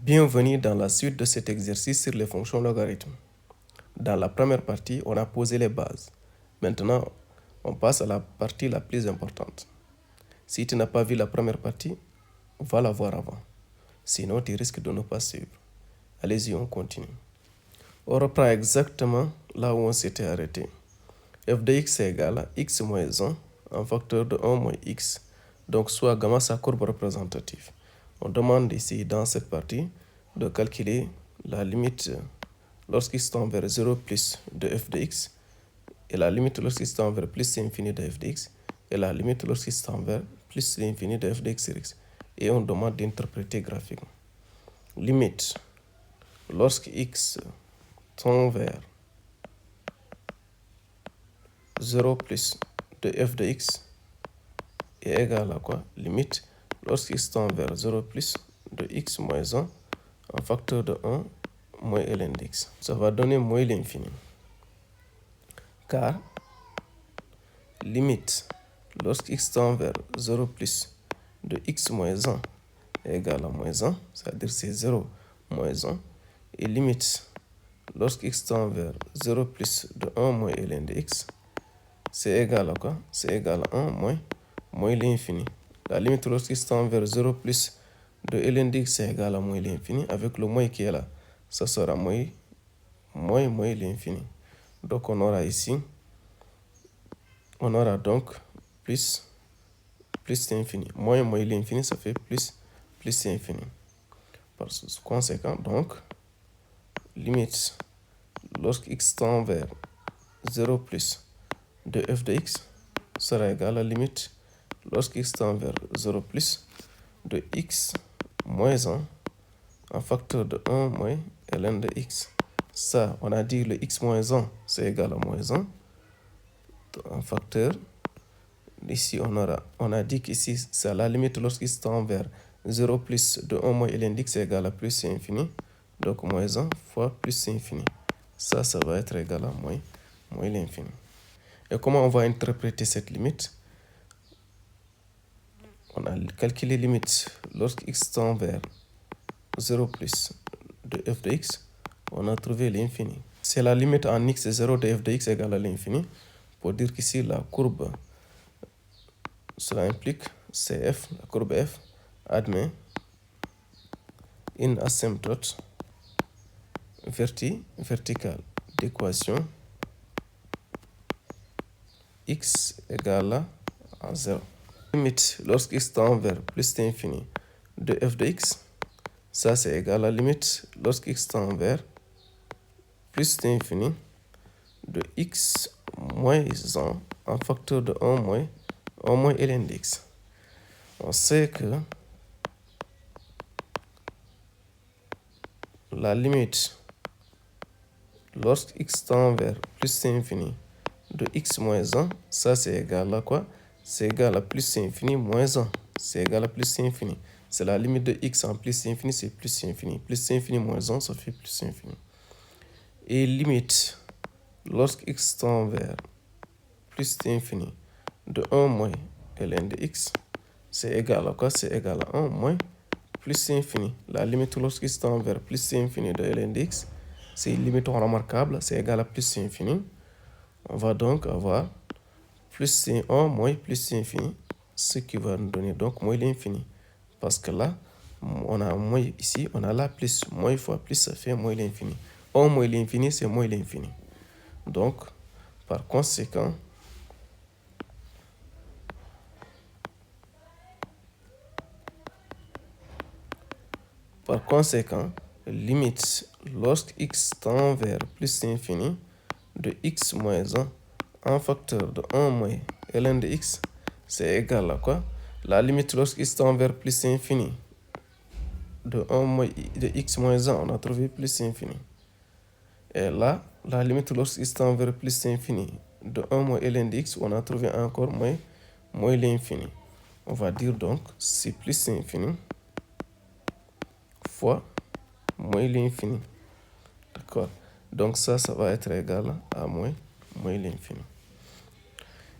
Bienvenue dans la suite de cet exercice sur les fonctions logarithmes. Dans la première partie, on a posé les bases. Maintenant, on passe à la partie la plus importante. Si tu n'as pas vu la première partie, va la voir avant. Sinon, tu risques de ne pas suivre. Allez-y, on continue. On reprend exactement là où on s'était arrêté. f de x est égal à x moins 1 en facteur de 1 moins x. Donc, soit gamma sa courbe représentative. On demande ici, dans cette partie, de calculer la limite lorsqu'il tend vers 0 plus de f de x et la limite lorsqu'il tend vers plus l'infini de f de x et la limite lorsqu'il tend vers plus l'infini de f de x sur x. Et on demande d'interpréter graphiquement. Limite lorsque x tend vers 0 plus de f de x est égal à quoi? Limite lorsqu'il tend vers 0 plus de x moins 1 en facteur de 1 moins ln de x. Ça va donner moins l'infini. Car limite lorsque x tend vers 0 plus de x moins 1 est égal à moins 1, c'est-à-dire c'est 0 moins 1, et limite lorsque x tend vers 0 plus de 1 moins ln de x, c'est égal à quoi? C'est égal à 1 moins l'infini. La limite lorsque x tend vers 0 plus de ln de x est égal à moins l'infini. Avec le moins qui est là, ça sera moins l'infini. Donc on aura ici, on aura donc plus l'infini. Moins l'infini, ça fait plus l'infini. Par conséquent, donc, limite lorsque x tend vers 0 plus de f de x sera égal à limite lorsque x tend vers 0 plus de x moins 1 en facteur de 1 moins ln de x. Ça, on a dit le x moins 1, c'est égal à moins 1 en facteur. Ici, on a dit qu'ici, c'est à la limite lorsqu'il tend vers 0 plus de 1 moins ln de x est égal à plus infini. Donc, moins 1 fois plus infini. Ça va être égal à moins l'infini. Et comment on va interpréter cette limite? On a calculé limite lorsque x tend vers 0 plus de f de x, on a trouvé l'infini. C'est la limite en x 0 de f de x égale à l'infini. Pour dire qu'ici, la courbe, cela implique CF, la courbe f, admet une asymptote verticale d'équation x égale à 0. Limite lorsque x tend vers plus l'infini de f de x, ça c'est égal à la limite lorsque x tend vers plus l'infini de x moins 1 en facteur de 1 moins ln de x. On sait que la limite lorsque x tend vers plus l'infini de x moins 1, ça c'est égal à quoi? C'est égal à plus infini moins 1. C'est égal à plus infini. C'est la limite de x en plus infini, c'est plus infini. Plus infini moins 1, ça fait plus infini. Et limite, lorsque x tend vers plus infini de 1 moins ln de x, c'est égal à quoi? C'est égal à 1 moins plus infini. La limite lorsque x tend vers plus infini de ln de x, c'est une limite remarquable, c'est égal à plus infini. On va donc avoir plus 1 moins plus infini, ce qui va nous donner donc moins l'infini. Parce que là, on a moins ici, on a là plus, moins fois plus, ça fait moins l'infini. 1 moins l'infini, c'est moins l'infini. Donc, par conséquent, limite lorsque x tend vers plus infini de x moins 1 en facteur de 1 moins ln de x, c'est égal à quoi? La limite lorsque x tend vers plus infini de 1 moins de x moins 1, on a trouvé plus infini. Et là, la limite lorsque x tend vers plus infini de 1 moins ln de x, on a trouvé encore moins l'infini. On va dire donc c'est plus infini fois moins l'infini. D'accord? Donc ça va être égal à moins l'infini.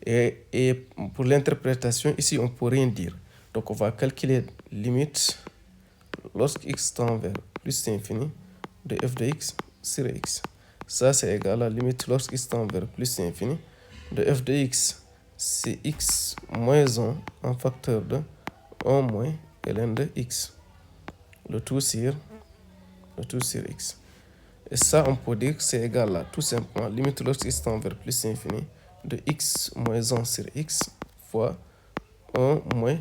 Et pour l'interprétation, ici, on ne peut rien dire. Donc, on va calculer limite lorsque x tend vers plus infini de f de x sur x. Ça, c'est égal à la limite lorsqu'x tend vers plus infini de f de x, c'est x moins 1 en facteur de 1 moins ln de x. Le tout sur x. Et ça, on peut dire que c'est égal à tout simplement limite lorsqu'x tend vers plus infini de x moins 1 sur x fois 1 moins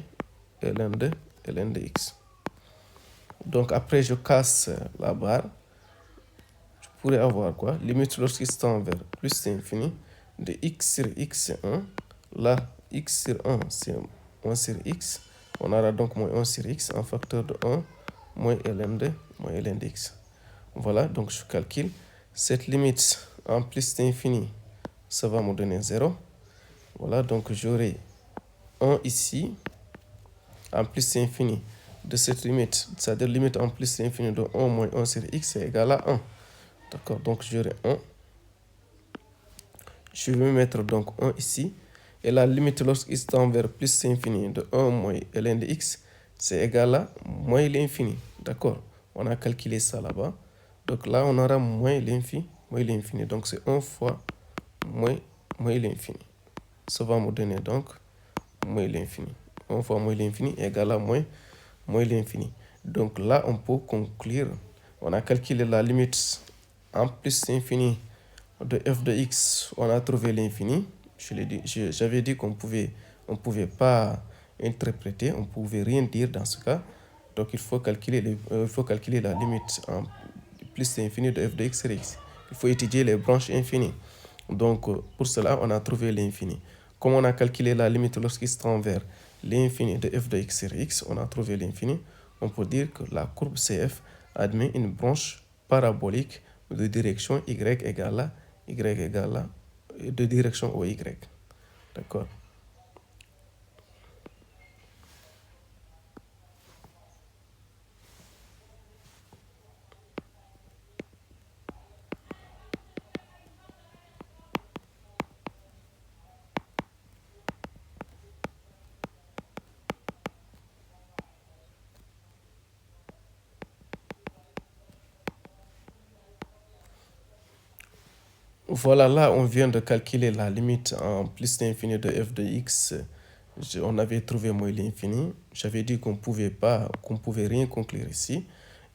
ln de x. Donc après, je casse la barre. Je pourrais avoir quoi? Limite lorsqu'x tend vers plus infini de x sur x, c'est 1. Là, x sur 1, c'est 1 sur x. On aura donc moins 1 sur x en facteur de 1 moins ln de x. Voilà, donc je calcule. Cette limite en plus d'infini, ça va me donner 0. Voilà, donc j'aurai 1 ici. En plus infini de cette limite, c'est-à-dire limite en plus infini de 1 moins 1 sur x, c'est égal à 1. D'accord, donc j'aurai 1. Je vais mettre donc 1 ici. Et la limite lorsqu'il tend vers plus infini de 1 moins ln de x, c'est égal à moins l'infini. D'accord, on a calculé ça là-bas. Donc là, on aura moins l'infini. Donc c'est 1 fois moins l'infini. Ça va me donner donc moins l'infini. 1 fois moins l'infini égale à moins l'infini. Donc là, on peut conclure. On a calculé la limite en plus infini de f de x. On a trouvé l'infini. J'avais dit qu'on pouvait pas interpréter, on pouvait rien dire dans ce cas. Donc il faut calculer la limite en plus infini de f de x sur x. Il faut étudier les branches infinies. Donc pour cela, on a trouvé l'infini. Comme on a calculé la limite lorsqu'il tend vers l'infini de f de x sur x, on a trouvé l'infini. On peut dire que la courbe CF admet une branche parabolique de direction y égale à de direction au y. D'accord. Voilà, là, on vient de calculer la limite en plus d'infini de f de x. On avait trouvé moins l'infini. J'avais dit qu'on pouvait rien conclure ici.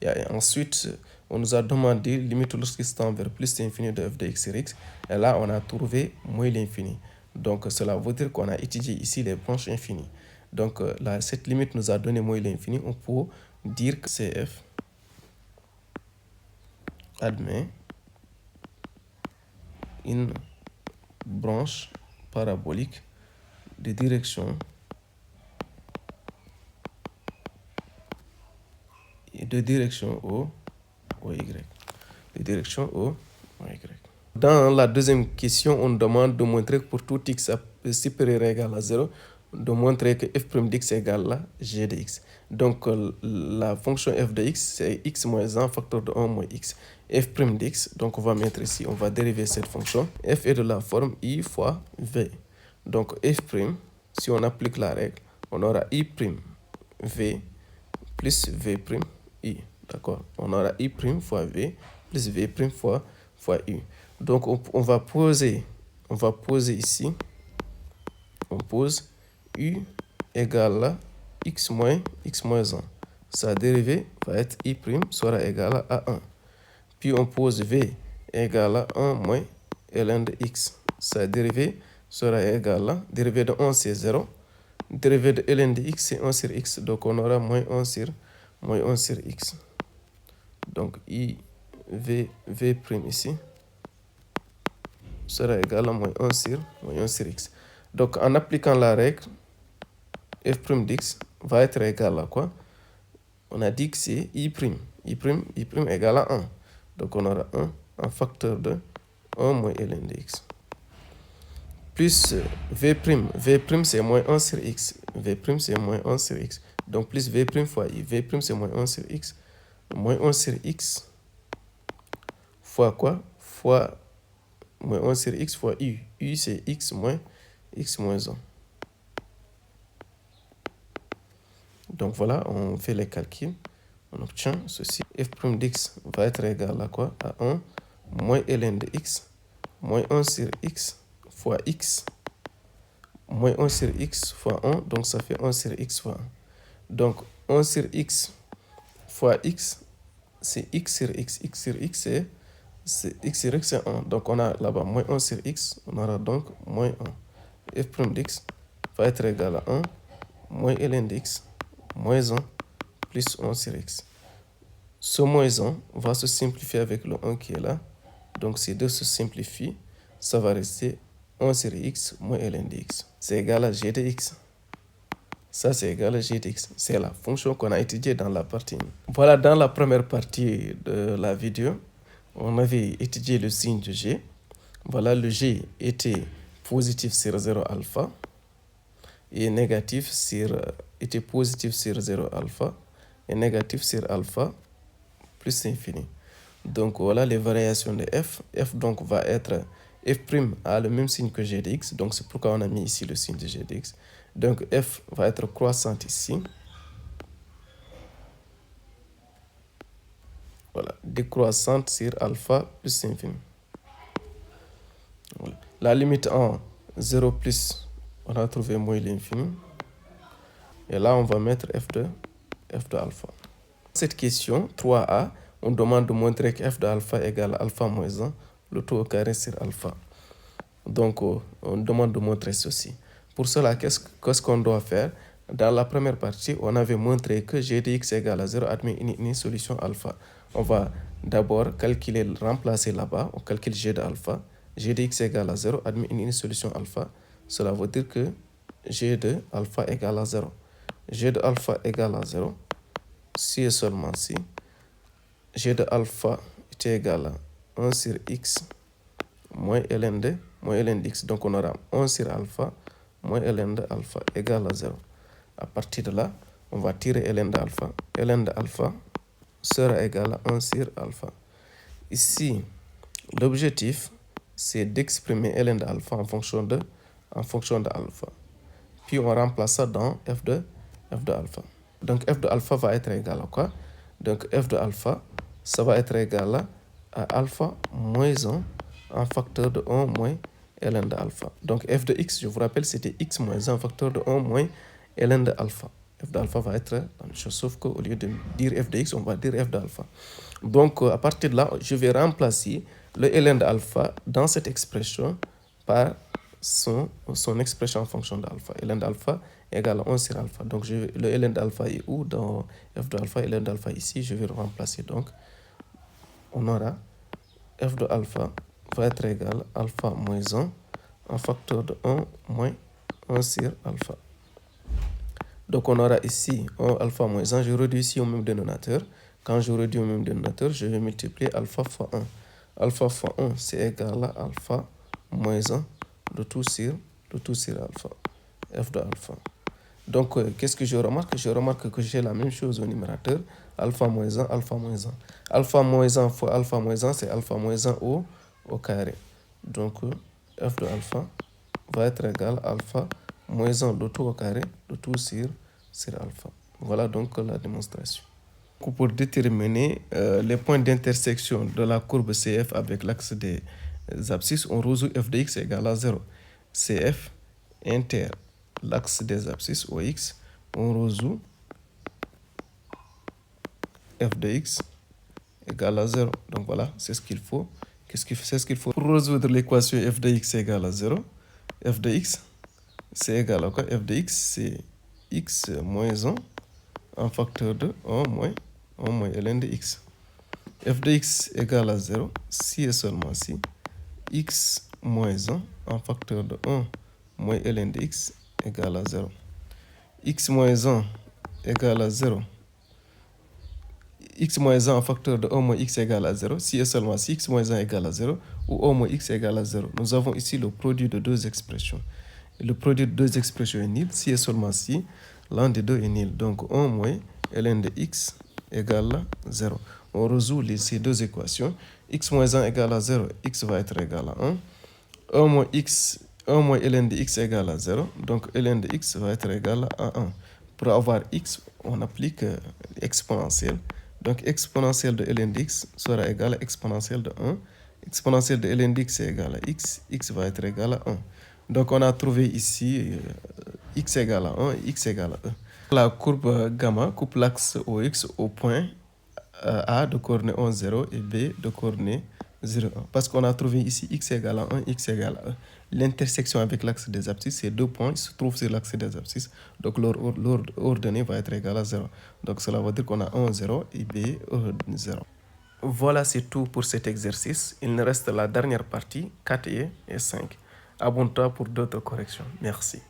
Et ensuite, on nous a demandé limite lorsqu'il tend vers plus d'infini de f de x sur x. Et là, on a trouvé moins l'infini. Donc, cela veut dire qu'on a étudié ici les branches infinies. Donc, là, cette limite nous a donné moins l'infini. On peut dire que CF admet une branche parabolique de direction au y. De direction au y. Dans la deuxième question, on demande de montrer que pour tout x supérieur ou égal à 0, de montrer que f' d'x égale à g de x. Donc, la fonction f de x, c'est x moins 1 facteur de 1 moins x. F' d'x, donc on va mettre ici, on va dériver cette fonction. F est de la forme i fois v. Donc, f', si on applique la règle, on aura i' v plus v' i. D'accord? On aura i' fois v plus v' fois u. Donc, on va poser ici, on pose u égale à x moins 1. Sa dérivée va être i' sera égale à 1. Puis on pose v égale à 1 moins ln de x. Sa dérivée sera égale à, dérivée de 1 c'est 0. Dérivée de ln de x c'est 1 sur x. Donc on aura moins 1 sur x. Donc i v ici sera égal à moins 1 sur x. Donc, en appliquant la règle, f' d'x va être égal à quoi? On a dit que c'est i'. I' égale à 1. Donc, on aura 1 en facteur de 1 moins ln de x. Plus v'. V' c'est moins 1 sur x. V' c'est moins 1 sur x. Donc, plus v' fois i. V' c'est moins 1 sur x. Moins 1 sur x fois quoi? Fois moins 1 sur x fois u. U, c'est x moins 1. Donc voilà, on fait les calculs. on obtient ceci. f' d'x va être égal à quoi? À 1 moins ln de x moins 1 sur x fois x moins 1 sur x fois 1, donc ça fait 1 sur x fois 1. Donc 1 sur x fois x, c'est x sur x. X sur x, c'est 1. Donc on a là-bas moins 1 sur x, on aura donc moins 1. f' d'x va être égal à 1 moins ln d'x moins 1 plus 1 sur x. Ce moins 1 va se simplifier avec le 1 qui est là. Donc ces deux se simplifient. Ça va rester 1 sur x moins ln de x. C'est égal à g de x. Ça, c'est égal à g de x. C'est la fonction qu'on a étudiée dans la partie 1. Voilà, dans la première partie de la vidéo, on avait étudié le signe de g. Voilà, le g était positif sur 0 alpha et était positif sur 0 alpha et négatif sur alpha plus infini. Donc voilà les variations de f. F donc va être, f' a le même signe que g de x, donc c'est pourquoi on a mis ici le signe de g de x. Donc f va être croissante ici. Voilà, décroissante sur alpha plus infini. Voilà. La limite en 0 plus, on a trouvé moins l'infini. Et là, on va mettre f de alpha. Cette question, 3a, on demande de montrer que f de alpha égale alpha moins 1, le tout au carré sur alpha. Donc, on demande de montrer ceci. Pour cela, qu'est-ce qu'on doit faire? Dans la première partie, on avait montré que g de x égale à 0 admet une solution alpha. On va d'abord calculer, remplacer là-bas, on calcule g de alpha. G de x égale à 0 admet une solution alpha. Cela veut dire que g de alpha égale à 0. G de alpha égale à 0. Si et seulement si g de alpha est égal à 1 sur x moins ln de x. Donc on aura 1 sur alpha moins ln de alpha égale à 0. À partir de là, on va tirer ln de alpha. Ln de alpha sera égal à 1 sur alpha. Ici, l'objectif, c'est d'exprimer ln de alpha en fonction de alpha. Puis on remplace ça dans f de alpha. Donc f de alpha va être égal à quoi? Donc f de alpha, ça va être égal à alpha moins 1 en facteur de 1 moins ln de alpha. Donc f de x, je vous rappelle, c'était x moins 1 facteur de 1 moins ln de alpha. F de alpha va être la même chose, sauf qu'au lieu de dire f de x, on va dire f de alpha. Donc à partir de là, je vais remplacer le ln de alpha dans cette expression par son expression en fonction d'alpha. Ln d'alpha égale à 1 sur alpha. Donc le ln d'alpha est où dans f de alpha? Ln d'alpha ici, je vais le remplacer. Donc on aura f de alpha va être égal à alpha moins 1 en facteur de 1 moins 1 sur alpha. Donc on aura ici 1 alpha moins 1, je réduis ici au même dénominateur. Quand je réduis au même dénominateur, je vais multiplier alpha fois 1. Alpha fois 1, c'est égal à alpha moins 1 de tout sur alpha, f de alpha. Donc qu'est-ce que je remarque? Je remarque que j'ai la même chose au numérateur, alpha moins 1, alpha moins 1. Alpha moins 1 fois alpha moins 1, c'est alpha moins 1 au carré. Donc f de alpha va être égal à alpha moins 1 de tout au carré, de tout sur alpha. Voilà donc la démonstration. Pour déterminer les points d'intersection de la courbe CF avec l'axe des abscisses, on résout f de x égale à 0. CF inter l'axe des abscisses OX, on résout f de x égale à 0. Donc voilà, c'est ce qu'il faut. C'est ce qu'il faut pour résoudre l'équation f de x égale à 0. F de x, c'est égal à quoi? F de x, c'est x moins 1 en facteur de 1 moins ln de x. F de x égale à 0 si et seulement si x moins 1 en facteur de 1 moins ln de x égale à 0. X moins 1 égale à 0. X moins 1 en facteur de 1 moins x égale à 0 si et seulement si x moins 1 égale à 0 ou 1 moins x égale à 0. Nous avons ici le produit de deux expressions. Le produit de deux expressions est nul si et seulement si l'un des deux est nul. Donc 1 moins ln de x égale à 0. On résout ces deux équations. X moins 1 égale à 0, x va être égal à 1. 1 moins ln de x égale à 0. Donc ln de x va être égal à 1. Pour avoir x, on applique exponentielle. Donc, exponentielle de ln de x sera égal à exponentielle de 1. Exponentielle de ln de x est égal à x. X va être égal à 1. Donc, on a trouvé ici x égale à 1 et x égale à 1. La courbe gamma coupe l'axe OX au point A de coordonnées 1, 0 et B de coordonnées 0, 1. Parce qu'on a trouvé ici x égale à 1, x égale à 1. L'intersection avec l'axe des abscisses, ces deux points se trouvent sur l'axe des abscisses. Donc leur ordonnée va être égale à 0. Donc cela veut dire qu'on a 1, 0 et B, 0. Voilà, c'est tout pour cet exercice. Il nous reste la dernière partie, 4 et 5. Abonne-toi pour d'autres corrections. Merci.